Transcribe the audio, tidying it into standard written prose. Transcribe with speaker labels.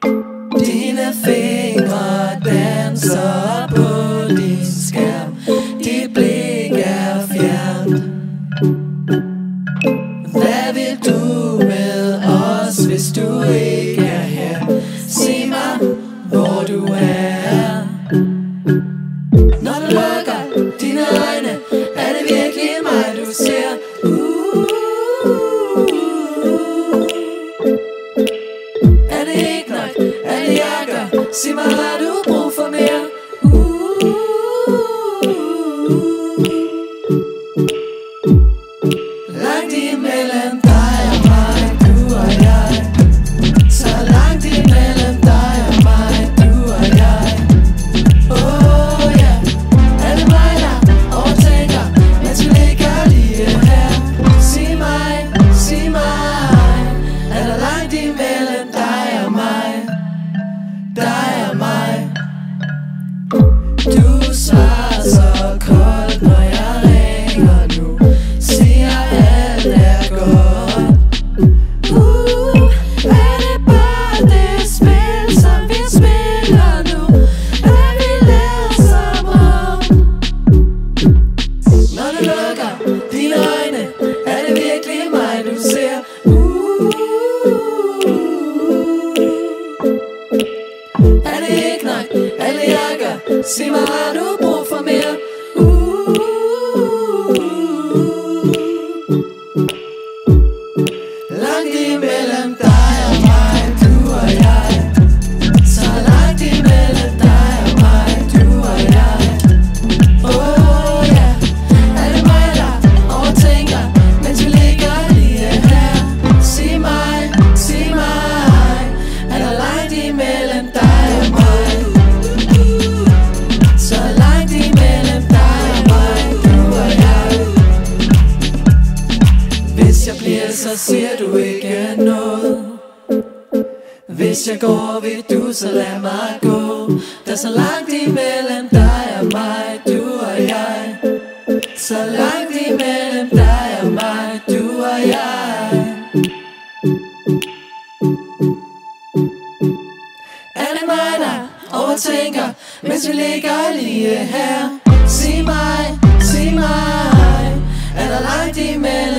Speaker 1: Dine fingre danser på din skærm. Dit blik er fjernt. Hvad vil du med os, hvis du ikke er her? Sig mig, hvor du er. Når du lukker dine øjne, er det virkelig mig, du ser. Er det ikke nok, er det jeg gør? Sig mig, har du brug for mere? Langt imellem dig og mig, du og jeg. Så langt imellem dig og mig, du og jeg. Oh ja, er det mig, der overtænker, mens vi ligger lige her? Sig mig, er der langt imellem dig og mig? Dig og mig. Du svarer så koldt, når jeg ringer nu. Siger alt er godt. Er det bare det spil, som vi spiller nu? Er vi lavet som om? Når du lukker dine øjne, er det virkelig mig, du ser. Er det ikke nok, alt det jeg gør? Sig mig, har du brug for mere? Langt imellem dig og mig, du og jeg. Så langt imellem dig og mig, du og jeg. Oh ja, er det mig, der overtænker, mens vi ligger lige her? Sig mig, er der langt imellem dig og mig? Så langt imellem dig og mig, du og jeg. Hvis jeg bliver, så siger du ikke noget. Hvis jeg går, vil du så lad mig gå. Der er så langt imellem dig og mig, du og jeg. Så langt imellem dig og mig, du og jeg. Er det mig, der overtænker, mens vi ligger lige her? Sig mig, er der langt imellem